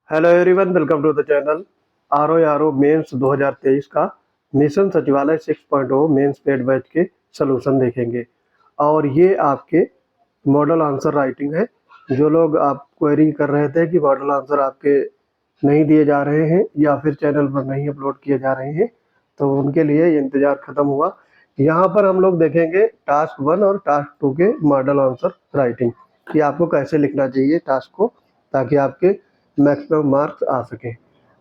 Hello everyone, welcome to the channel. R O mains 2023 का mission सचिवालय 6.0 mains paid batch के solution देखेंगे। और ये आपके मॉडल आंसर राइटिंग है। जो लोग आप क्वेरी कर रहे थे कि मॉडल आंसर आपके नहीं दिए जा रहे हैं या फिर चैनल पर नहीं अपलोड किए जा रहे हैं, तो उनके लिए ये इंतज़ार ख़त्म हुआ। यहाँ पर हम लोग देखेंगे टास्क 1 और टास्क 2 के मॉडल आंसर राइटिंग कि आपको कैसे लिखना चाहिए टास्क को, ताकि आपके मैक्सिमम मार्क्स आ सकें।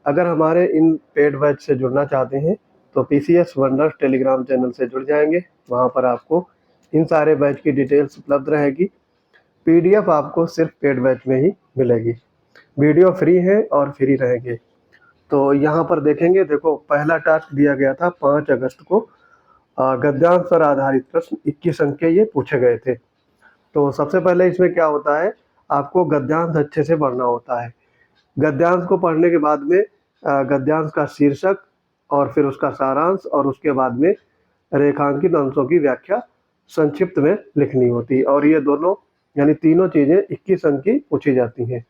अगर हमारे इन पेड बैच से जुड़ना चाहते हैं तो पीसीएस वंडर्स टेलीग्राम चैनल से जुड़ जाएंगे। वहाँ पर आपको इन सारे बैच की डिटेल्स उपलब्ध रहेगी। पीडीएफ आपको सिर्फ पेड बैच में ही मिलेगी। वीडियो फ्री है और फ्री रहेंगे। तो यहाँ पर देखेंगे, देखो पहला टास्क दिया गया था 5 अगस्त को। गद्यांश पर आधारित प्रश्न 21 अंक के ये पूछे गए थे। तो सबसे पहले इसमें क्या होता है, आपको गद्यांश अच्छे से पढ़ना होता है। गद्यांश को पढ़ने के बाद में गद्यांश का शीर्षक और फिर उसका सारांश और उसके बाद में रेखांकित अंशों की व्याख्या संक्षिप्त में लिखनी होती है। और ये दोनों यानी तीनों चीज़ें 21 अंक की पूछी जाती हैं।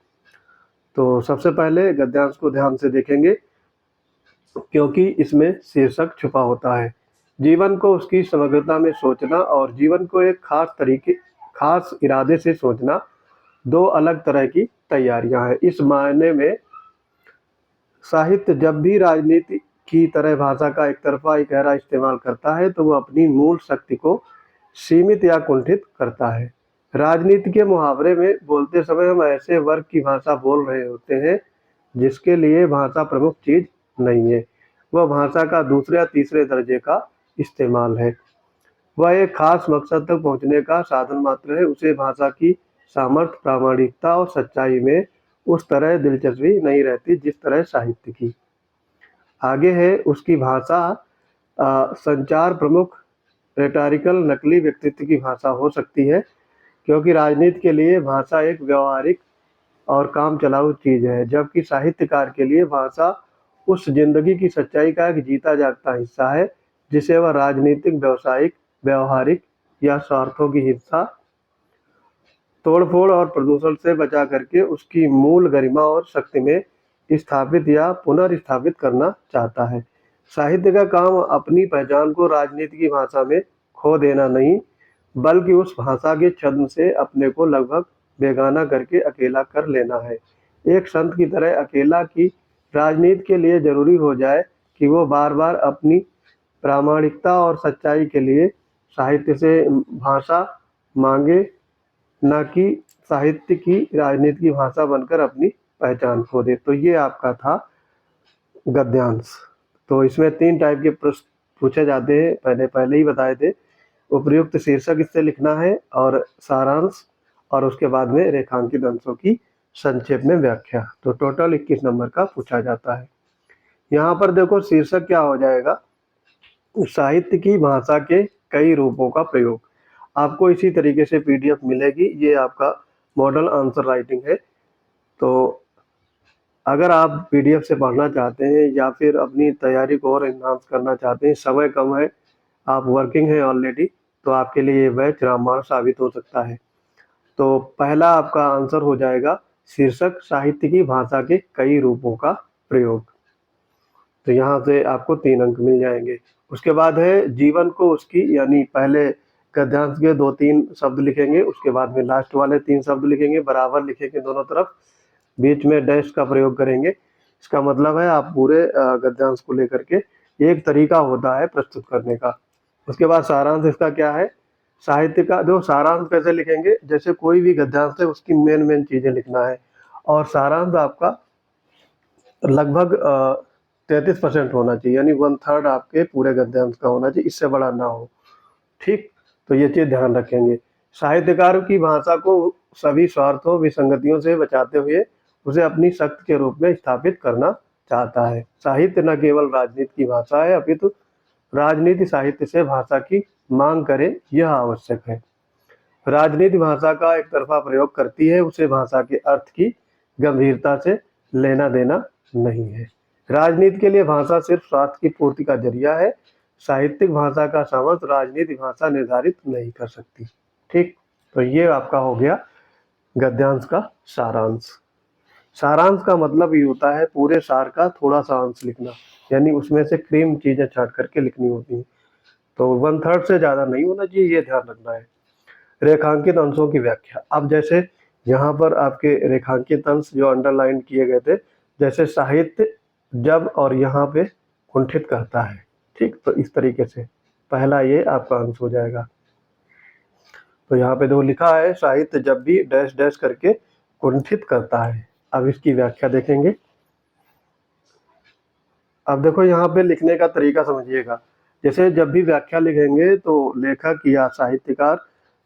तो सबसे पहले गद्यांश को ध्यान से देखेंगे, क्योंकि इसमें शीर्षक छुपा होता है। जीवन को उसकी समग्रता में सोचना और जीवन को एक खास इरादे से सोचना दो अलग तरह की तैयारियां हैं। इस मायने में साहित्य जब भी राजनीति की तरह भाषा का एक तरफा गहरा इस्तेमाल करता है तो वो अपनी मूल शक्ति को सीमित या कुंठित करता है। राजनीति के मुहावरे में बोलते समय हम ऐसे वर्ग की भाषा बोल रहे होते हैं जिसके लिए भाषा प्रमुख चीज नहीं है, वह भाषा का दूसरे या तीसरे दर्जे का इस्तेमाल है। वह एक खास मकसद तक पहुंचने का साधन मात्र है। उसे भाषा की सामर्थ्य, प्रामाणिकता और सच्चाई में उस तरह दिलचस्पी नहीं रहती जिस तरह साहित्य की। आगे है उसकी भाषा संचार प्रमुख रेटोरिकल नकली व्यक्तित्व की भाषा हो सकती है, क्योंकि राजनीति के लिए भाषा एक व्यवहारिक और काम चलाऊ चीज है, जबकि साहित्यकार के लिए भाषा उस जिंदगी की सच्चाई का एक जीता जागता हिस्सा है जिसे वह राजनीतिक, व्यवसायिक, व्यवहारिक या स्वार्थों की हिंसा, तोड़फोड़ और प्रदूषण से बचा करके उसकी मूल गरिमा और शक्ति में स्थापित या पुनर्स्थापित करना चाहता है। साहित्य का काम अपनी पहचान को राजनीति की भाषा में खो देना नहीं, बल्कि उस भाषा के छद्म से अपने को लगभग बेगाना करके अकेला कर लेना है। एक संत की तरह अकेला की राजनीति के लिए जरूरी हो जाए कि वो बार बार अपनी प्रामाणिकता और सच्चाई के लिए साहित्य से भाषा मांगे, न कि साहित्य की राजनीति की भाषा बनकर अपनी पहचान खो दे। तो ये आपका था गद्यांश। तो इसमें 3 टाइप के प्रश्न पूछे जाते हैं, पहले ही बताए थे। उपयुक्त शीर्षक इससे लिखना है और सारांश, और उसके बाद में रेखांकित अंशों की संक्षेप में व्याख्या। तो टोटल 21 नंबर का पूछा जाता है। यहाँ पर देखो शीर्षक क्या हो जाएगा, साहित्य की भाषा के कई रूपों का प्रयोग। आपको इसी तरीके से पीडीएफ मिलेगी। ये आपका मॉडल आंसर राइटिंग है। तो अगर आप पीडीएफ से पढ़ना चाहते हैं या फिर अपनी तैयारी को और एनहांस करना चाहते हैं, समय कम है, आप वर्किंग हैं ऑलरेडी, तो आपके लिए ये बैच रामबाण साबित हो सकता है। तो पहला आपका आंसर हो जाएगा शीर्षक, साहित्य की भाषा के कई रूपों का प्रयोग। तो यहाँ से आपको 3 अंक मिल जाएंगे। उसके बाद है जीवन को उसकी, यानी पहले गद्यांश के 2-3 शब्द लिखेंगे, उसके बाद में लास्ट वाले 3 शब्द लिखेंगे, बराबर लिखेंगे दोनों तरफ, बीच में डैश का प्रयोग करेंगे। इसका मतलब है आप पूरे गद्यांश को लेकर के, एक तरीका होता है प्रस्तुत करने का। उसके बाद सारांश इसका क्या है, साहित्य का जो सारांश कैसे लिखेंगे, जैसे कोई भी गद्यांश है उसकी मेन चीजें लिखना है, और सारांश आपका लगभग 33% होना चाहिए, यानी 1/3 आपके पूरे गद्यांश का होना चाहिए, इससे बड़ा ना हो। ठीक, तो ये चीज ध्यान रखेंगे। साहित्यकार की भाषा को सभी स्वार्थों, विसंगतियों से बचाते हुए उसे अपनी शक्ति के रूप में स्थापित करना चाहता है। साहित्य न केवल राजनीति की भाषा है, अपितु राजनीति साहित्य से भाषा की मांग करे, यह आवश्यक है। राजनीति भाषा का एक तरफा प्रयोग करती है, उसे भाषा के अर्थ की गंभीरता से लेना देना नहीं है। राजनीति के लिए भाषा सिर्फ स्वार्थ की पूर्ति का जरिया है। साहित्यिक भाषा का सामर्थ्य राजनीतिक भाषा निर्धारित नहीं कर सकती। ठीक, तो ये आपका हो गया गद्यांश का सारांश। सारांश का मतलब ये होता है पूरे सार का थोड़ा सा अंश लिखना, यानी उसमें से क्रीम चीजें छांट करके लिखनी होती हैं। तो 1/3 से ज्यादा नहीं होना चाहिए, ये ध्यान रखना है। रेखांकित अंशों की व्याख्या। अब जैसे यहाँ पर आपके रेखांकित अंश जो अंडरलाइन किए गए थे, जैसे साहित्य जब और यहाँ पे कुंठित करता है, ठीक। तो इस तरीके से पहला ये आपका अंश हो जाएगा। तो यहाँ पे जो लिखा है, साहित्य जब भी डैश डैश करके कुंठित करता है। अब इसकी व्याख्या देखेंगे। अब देखो यहाँ पे लिखने का तरीका समझिएगा। जैसे जब भी व्याख्या लिखेंगे तो लेखक या साहित्यकार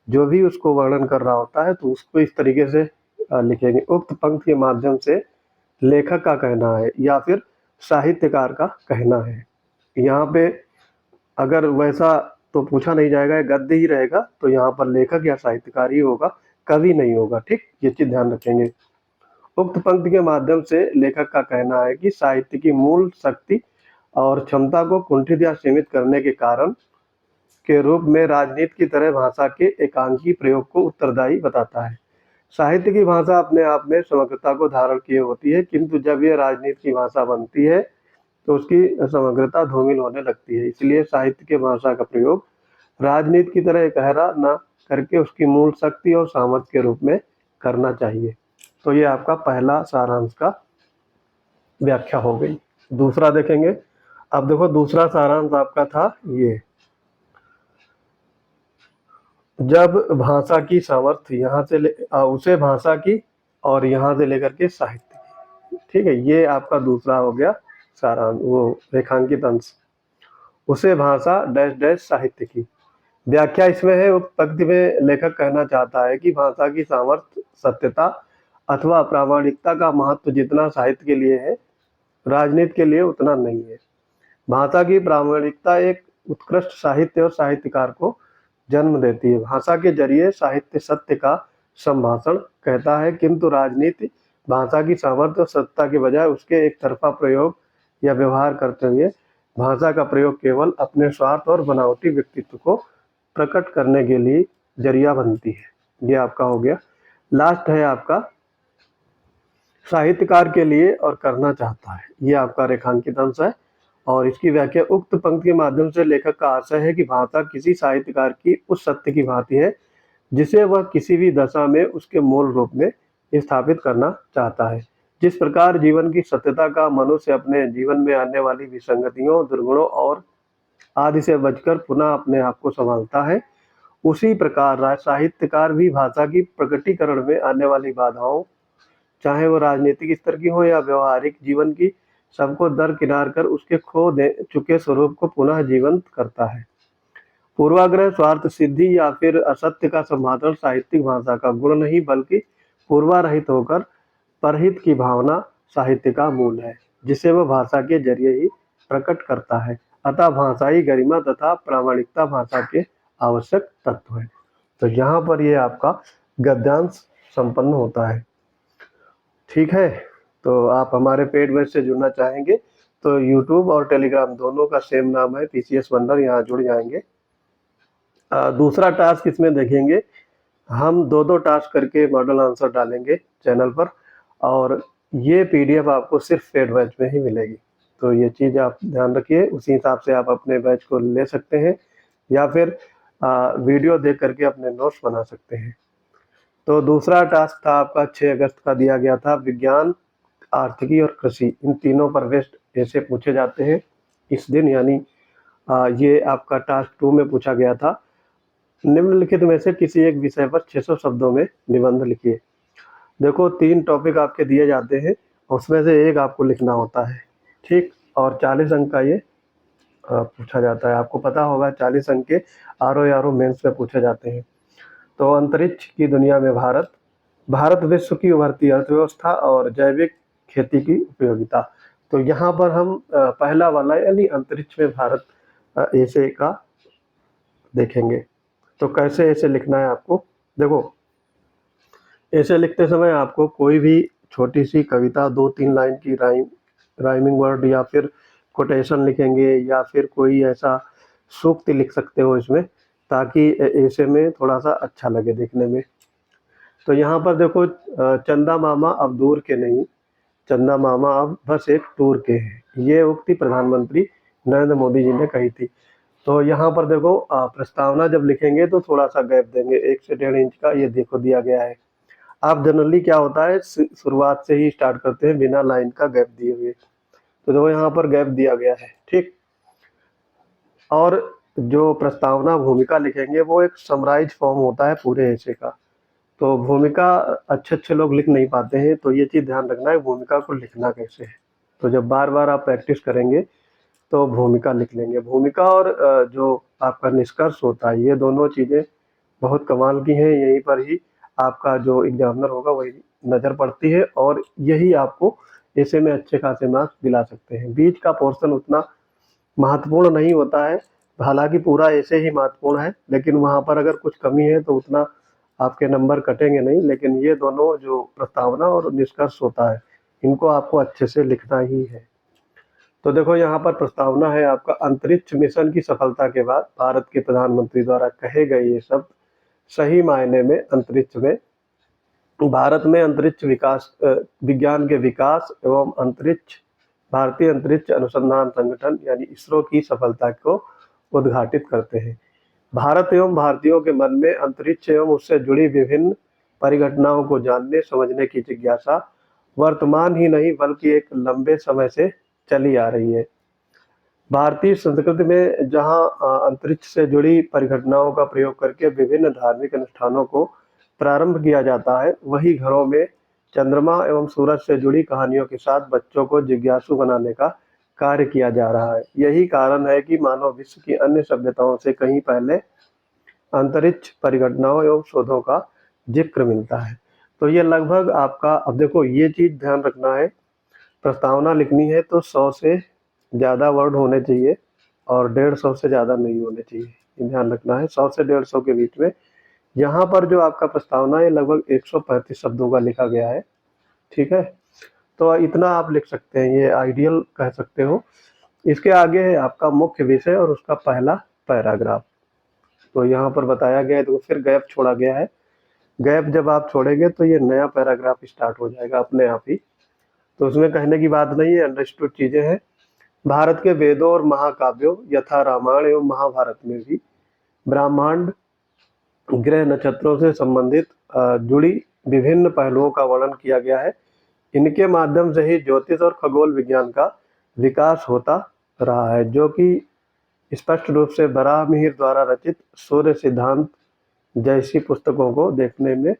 जो भी उसको वर्णन कर रहा होता है, तो उसको इस तरीके से लिखेंगे। उक्त पंक्ति के माध्यम से लेखक का कहना है या फिर साहित्यकार का कहना है। यहाँ पे अगर वैसा तो पूछा नहीं जाएगा, गद्य ही रहेगा, तो यहाँ पर लेखक या साहित्यकार ही होगा, कवि नहीं होगा, ठीक। ये चीज ध्यान रखेंगे। उक्त पंक्ति के माध्यम से लेखक का कहना है कि साहित्य की मूल शक्ति और क्षमता को कुंठित या सीमित करने के कारण के रूप में राजनीति की तरह भाषा के एकांकी प्रयोग को उत्तरदायी बताता है। साहित्य की भाषा अपने आप में समग्रता को धारण किए होती है, किंतु जब यह राजनीति की भाषा बनती है तो उसकी समग्रता धूमिल होने लगती है। इसलिए साहित्य के भाषा का प्रयोग राजनीति की तरह गहरा न करके उसकी मूल शक्ति और सामर्थ्य के रूप में करना चाहिए। तो ये आपका पहला सारांश का व्याख्या हो गई। दूसरा देखेंगे। अब देखो दूसरा सारांश आपका था ये, जब भाषा की सामर्थ्य यहाँ से उसे भाषा की और यहाँ से लेकर के साहित्य की, ठीक है। ये आपका दूसरा हो गया सारांश, वो रेखांकित अंश। उसे भाषा डैश डैश साहित्य की व्याख्या इसमें है। उक्त पंक्ति में लेखक कहना चाहता है कि भाषा की सामर्थ्य, सत्यता अथवा प्रामाणिकता का महत्व जितना साहित्य के लिए है, राजनीति के लिए उतना नहीं है। भाषा की प्रामाणिकता एक उत्कृष्ट साहित्य और साहित्यकार को जन्म देती है। भाषा के जरिए साहित्य सत्य का संभाषण कहता है, किंतु राजनीति भाषा की सामर्थ्य और सत्ता के बजाय उसके एक तरफा प्रयोग या व्यवहार करते हुए भाषा का प्रयोग केवल अपने स्वार्थ और बनावटी व्यक्तित्व को प्रकट करने के लिए जरिया बनती है। ये आपका हो गया। लास्ट है आपका साहित्यकार के लिए और करना चाहता है। ये आपका रेखांकित अंश है और इसकी व्याख्या उक्त पंक्ति के माध्यम से लेखक का आशय है कि भाषा किसी साहित्यकार की उस सत्य की भांति है जिसे वह किसी भी दशा में उसके मूल रूप में स्थापित करना चाहता है। जिस प्रकार जीवन की सत्यता का मनुष्य अपने जीवन में आने वाली विसंगतियों, दुर्गुणों और आदि से बचकर पुनः अपने आप को संभालता है, उसी प्रकार साहित्यकार भी भाषा की प्रकटीकरण में आने वाली बाधाओं, चाहे वो राजनीतिक स्तर की हो या व्यवहारिक जीवन की, सबको दरकिनार कर उसके खो दे चुके स्वरूप को पुनः जीवंत करता है। पूर्वाग्रह, स्वार्थ सिद्धि या फिर असत्य का संपादन साहित्यिक भाषा का गुण नहीं, बल्कि पूर्वारहित होकर परहित की भावना साहित्य का मूल है, जिसे वह भाषा के जरिए ही प्रकट करता है। अतः भाषाई गरिमा तथा प्रामाणिकता भाषा के आवश्यक तत्व है। तो यहाँ पर ये आपका गद्यांश संपन्न होता है, ठीक है। तो आप हमारे पेड बैच से जुड़ना चाहेंगे तो यूट्यूब और टेलीग्राम दोनों का सेम नाम है, पीसीएस वंडर, यहाँ जुड़ जाएंगे। दूसरा टास्क इसमें देखेंगे, हम दो टास्क करके मॉडल आंसर डालेंगे चैनल पर, और ये पीडीएफ आपको सिर्फ पेड बैच में ही मिलेगी। तो ये चीज़ आप ध्यान रखिए, उसी हिसाब से आप अपने बैच को ले सकते हैं या फिर वीडियो देख करके अपने नोट्स बना सकते हैं। तो दूसरा टास्क था आपका 6 अगस्त का दिया गया था, विज्ञान, आर्थिकी और कृषि, इन तीनों पर बेस्ड ऐसे पूछे जाते हैं इस दिन, यानी ये आपका टास्क 2 में पूछा गया था। निम्नलिखित में से किसी एक विषय पर 600 शब्दों में निबंध लिखिए। देखो 3 टॉपिक आपके दिए जाते हैं, उसमें से एक आपको लिखना होता है, ठीक। और 40 अंक का ये पूछा जाता है। आपको पता होगा 40 अंक के आरओ मेंस में पूछे जाते हैं। तो अंतरिक्ष की दुनिया में भारत विश्व की उभरती अर्थव्यवस्था और जैविक खेती की उपयोगिता। तो यहाँ पर हम पहला वाला यानी अंतरिक्ष में भारत ऐसे का देखेंगे। तो कैसे ऐसे लिखना है आपको, देखो ऐसे लिखते समय आपको कोई भी छोटी सी कविता 2-3 लाइन की राइमिंग वर्ड या फिर कोटेशन लिखेंगे या फिर कोई ऐसा सूक्ति लिख सकते हो इसमें, ताकि ऐसे में थोड़ा सा अच्छा लगे देखने में। तो यहाँ पर देखो, चंदा मामा अब दूर के नहीं, चंदा मामा अब बस एक टूर के हैं। ये उक्ति प्रधानमंत्री नरेंद्र मोदी जी ने कही थी। तो यहाँ पर देखो प्रस्तावना जब लिखेंगे तो थोड़ा सा गैप देंगे, 1 से 1.5 इंच का, ये देखो दिया गया है। आप जनरली क्या होता है शुरुआत से ही स्टार्ट करते हैं बिना लाइन का गैप दिए हुए, तो देखो यहाँ पर गैप दिया गया है, ठीक। और जो प्रस्तावना भूमिका लिखेंगे वो एक समराइज फॉर्म होता है पूरे ऐसे का। तो भूमिका अच्छे अच्छे लोग लिख नहीं पाते हैं, तो ये चीज़ ध्यान रखना है भूमिका को लिखना कैसे है। तो जब बार बार आप प्रैक्टिस करेंगे तो भूमिका लिख लेंगे। भूमिका और जो आपका निष्कर्ष होता है, ये दोनों चीज़ें बहुत कमाल की हैं। यहीं पर ही आपका जो एग्जामिनर होगा वही नज़र पड़ती है, और यही आपको ऐसे में अच्छे खासे मार्क्स दिला सकते हैं। बीच का पोर्शन उतना महत्वपूर्ण नहीं होता है, हालांकि पूरा ऐसे ही महत्वपूर्ण है, लेकिन वहाँ पर अगर कुछ कमी है तो उतना आपके नंबर कटेंगे नहीं। लेकिन ये दोनों जो प्रस्तावना और निष्कर्ष होता है, इनको आपको अच्छे से लिखना ही है। तो देखो यहाँ पर प्रस्तावना है आपका, अंतरिक्ष मिशन की सफलता के बाद भारत के प्रधानमंत्री द्वारा कहे गए ये शब्द सही मायने में अंतरिक्ष में भारत में अंतरिक्ष विकास विज्ञान के विकास एवं अंतरिक्ष भारतीय अंतरिक्ष अनुसंधान संगठन यानी इसरो की सफलता को उद्घाटित करते हैं। भारत एवं भारतीयों के मन में अंतरिक्ष एवं उससे जुड़ी विभिन्न परिघटनाओं को जानने समझने की जिज्ञासा वर्तमान ही नहीं बल्कि एक लंबे समय से चली आ रही है। भारतीय संस्कृति में जहां अंतरिक्ष से जुड़ी परिघटनाओं का प्रयोग करके विभिन्न धार्मिक अनुष्ठानों को प्रारंभ किया जाता है, वही घरों में चंद्रमा एवं सूरज से जुड़ी कहानियों के साथ बच्चों को जिज्ञासु बनाने का कार्य किया जा रहा है। यही कारण है कि मानव विश्व की अन्य सभ्यताओं से कहीं पहले अंतरिक्ष परिघटनाओं एवं शोधों का जिक्र मिलता है। तो ये लगभग आपका, अब देखो ये चीज ध्यान रखना है, प्रस्तावना लिखनी है तो 100 से ज़्यादा वर्ड होने चाहिए और 150 से ज़्यादा नहीं होने चाहिए। ये ध्यान रखना है, 100 से 150 के बीच में। यहाँ पर जो आपका प्रस्तावना है लगभग 135 शब्दों का लिखा गया है, ठीक है। तो इतना आप लिख सकते हैं, ये आइडियल कह सकते हो। इसके आगे है आपका मुख्य विषय और उसका पहला पैराग्राफ। तो यहाँ पर बताया गया है, तो फिर गैप छोड़ा गया है। गैप जब आप छोड़ेंगे तो ये नया पैराग्राफ स्टार्ट हो जाएगा अपने आप ही। तो उसमें कहने की बात नहीं है, अंडरस्टूड चीजें हैं। भारत के वेदों और महाकाव्यों यथा रामायण एवं महाभारत में भी ब्रह्मांड, ग्रह, नक्षत्रों से संबंधित जुड़ी विभिन्न पहलुओं का वर्णन किया गया है। इनके माध्यम से ही ज्योतिष और खगोल विज्ञान का विकास होता रहा है, जो कि स्पष्ट रूप से बराहमिहिर द्वारा रचित सूर्य सिद्धांत जैसी पुस्तकों को देखने में,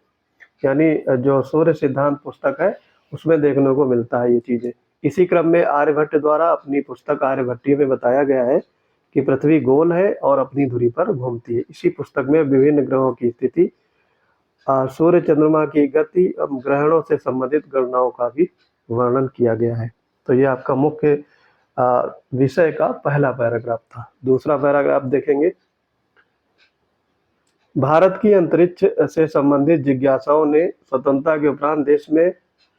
यानी जो सूर्य सिद्धांत पुस्तक है उसमें देखने को मिलता है ये चीजें। इसी क्रम में आर्यभट्ट द्वारा अपनी पुस्तक आर्यभट्टीय में बताया गया है कि पृथ्वी गोल है और अपनी धुरी पर घूमती है। इसी पुस्तक में विभिन्न ग्रहों की स्थिति, सूर्य चंद्रमा की गति, ग्रहणों से संबंधित गणनाओं का भी वर्णन किया गया है। तो ये आपका मुख्य विषय का पहला पैराग्राफ था। दूसरा पैराग्राफ देखेंगे, भारत की अंतरिक्ष से संबंधित जिज्ञासाओं ने स्वतंत्रता के उपरांत देश में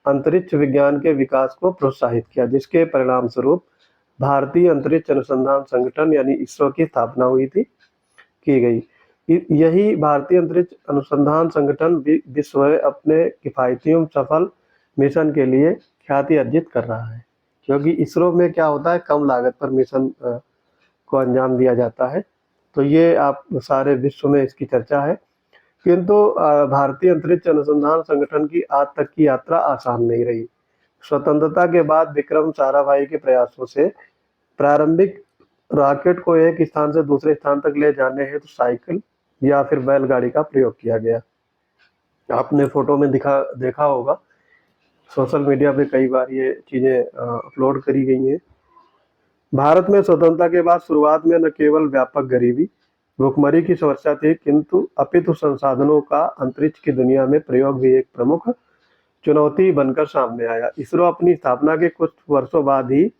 अंतरिक्ष विज्ञान के विकास को प्रोत्साहित किया, जिसके परिणाम स्वरूप भारतीय अंतरिक्ष अनुसंधान संगठन यानी इसरो की स्थापना हुई थी, की गई। यही भारतीय अंतरिक्ष अनुसंधान संगठन विश्व में अपने किफायती एवं सफल मिशन के लिए ख्याति अर्जित कर रहा है, क्योंकि इसरो में क्या होता है, कम लागत पर मिशन को अंजाम दिया जाता है। तो ये आप सारे विश्व में इसकी चर्चा है। किंतु भारतीय अंतरिक्ष अनुसंधान संगठन की आज तक की यात्रा आसान नहीं रही। स्वतंत्रता के बाद विक्रम साराभाई के प्रयासों से प्रारंभिक रॉकेट को एक स्थान से दूसरे स्थान तक ले जाने हेतु साइकिल या फिर बैलगाड़ी का प्रयोग किया गया। आपने फोटो में देखा होगा, सोशल मीडिया पे कई बार ये चीजें अपलोड करी गई हैं। भारत में स्वतंत्रता के बाद शुरुआत में न केवल व्यापक गरीबी, भुखमरी की समस्या थी, किंतु अपितु संसाधनों का अंतरिक्ष की दुनिया में प्रयोग भी एक प्रमुख चुनौती बनकर सामने आया। इसरो अपनी स्थापना के कुछ वर्षों बाद ही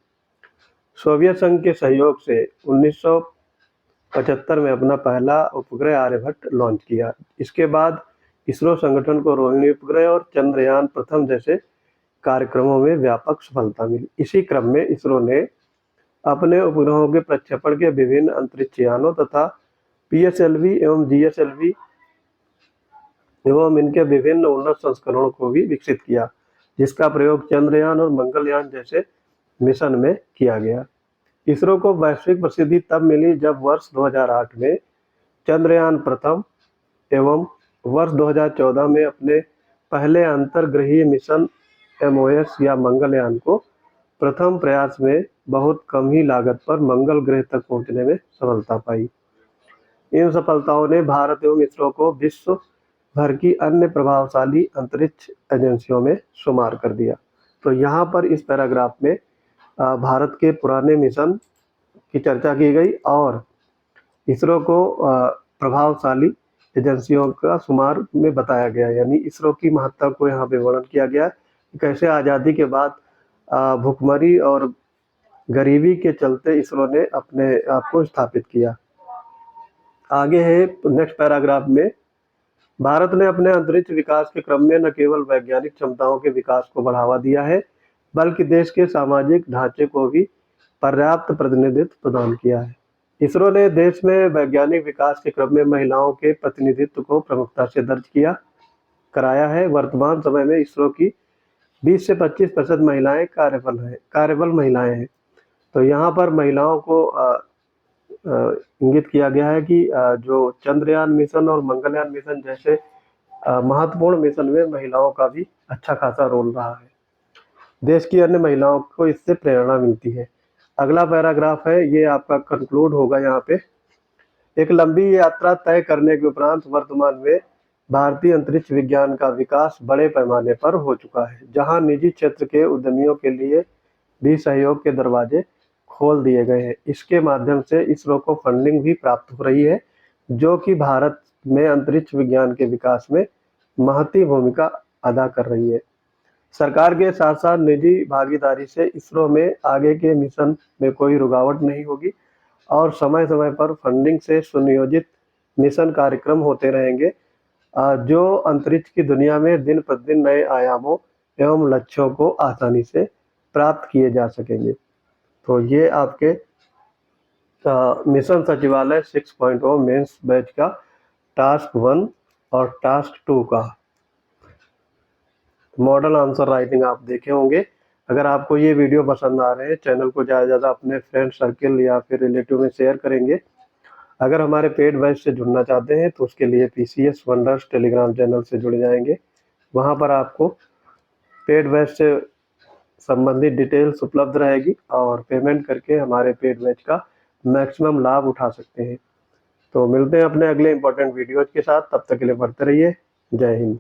सोवियत संघ के सहयोग से 1975 में अपना पहला उपग्रह आर्यभट्ट लॉन्च किया। इसके बाद इसरो संगठन को रोहिणी उपग्रह और चंद्रयान प्रथम जैसे कार्यक्रमों में व्यापक सफलता मिली। इसी क्रम में इसरो ने अपने उपग्रहों के प्रक्षेपण के विभिन्न अंतरिक्ष यानों तथा PSLV एवं GSLV एवं इनके विभिन्न उन्नत संस्करणों को भी विकसित किया। जिसका प्रयोग चंद्रयान और मंगलयान जैसे मिशन में किया गया। इसरो को वैश्विक प्रसिद्धि तब मिली जब वर्ष 2008 में चंद्रयान प्रथम एवं वर्ष 2014 में अपने पहले अंतर्ग्रहीय मिशन MOS या मंगलयान को प्रथम प्रयास में बहुत कम ही लागत पर मंगल ग्रह तक पहुंचने में सफलता पाई। इन सफलताओं ने भारत एवं इसरो को विश्व भर की अन्य प्रभावशाली अंतरिक्ष एजेंसियों में शुमार कर दिया। तो यहाँ पर इस पैराग्राफ में भारत के पुराने मिशन की चर्चा की गई और इसरो को प्रभावशाली एजेंसियों का शुमार में बताया गया, यानी इसरो की महत्ता को यहाँ पे वर्णन किया गया कि कैसे आज़ादी के बाद भुखमरी और गरीबी के चलते इसरो ने अपने आप को स्थापित किया। आगे है नेक्स्ट पैराग्राफ में, भारत ने अपने अंतरिक्ष विकास के क्रम में न केवल वैज्ञानिक क्षमताओं के विकास को बढ़ावा दिया है, बल्कि देश के सामाजिक ढांचे को भी पर्याप्त प्रतिनिधित्व प्रदान किया है। इसरो ने देश में वैज्ञानिक विकास के क्रम में महिलाओं के प्रतिनिधित्व को प्रमुखता से दर्ज कराया है। वर्तमान समय में इसरो की 20 से 25% महिलाएं कार्यबल महिलाएं हैं। तो यहाँ पर महिलाओं को इंगित किया गया है कि जो चंद्रयान मिशन और मंगलयान मिशन जैसे महत्वपूर्ण मिशन में महिलाओं का भी अच्छा खासा रोल रहा है। देश की अन्य महिलाओं को इससे प्रेरणा मिलती है। अगला पैराग्राफ है, ये आपका कंक्लूड होगा यहाँ पे। एक लंबी यात्रा तय करने के उपरांत वर्तमान में भारतीय अंतरिक्ष विज्ञान का विकास बड़े पैमाने पर हो चुका है, जहां निजी क्षेत्र के उद्यमियों के लिए भी सहयोग के दरवाजे खोल दिए गए हैं। इसके माध्यम से इसरो को फंडिंग भी प्राप्त हो रही है, जो कि भारत में अंतरिक्ष विज्ञान के विकास में महती भूमिका अदा कर रही है। सरकार के साथ साथ निजी भागीदारी से इसरो में आगे के मिशन में कोई रुकावट नहीं होगी और समय समय पर फंडिंग से सुनियोजित मिशन कार्यक्रम होते रहेंगे, जो अंतरिक्ष की दुनिया में दिन प्रतिदिन नए आयामों एवं लक्ष्यों को आसानी से प्राप्त किए जा सकेंगे। तो ये आपके मिशन सचिवालय 6.0 मेंस बैच का टास्क 1 और टास्क 2 का मॉडल आंसर राइटिंग आप देखे होंगे। अगर आपको ये वीडियो पसंद आ रहे हैं, चैनल को ज़्यादा से ज़्यादा अपने फ्रेंड सर्किल या फिर रिलेटिव में शेयर करेंगे। अगर हमारे पेड बैच से जुड़ना चाहते हैं तो उसके लिए PCS वंडर्स टेलीग्राम चैनल से जुड़ जाएंगे। वहाँ पर आपको पेड बैच से संबंधित डिटेल्स उपलब्ध रहेगी और पेमेंट करके हमारे पेड बैच का मैक्सिमम लाभ उठा सकते हैं। तो मिलते हैं अपने अगले इंपॉर्टेंट वीडियोज के साथ, तब तक के लिए पढ़ते रहिए। जय हिंद।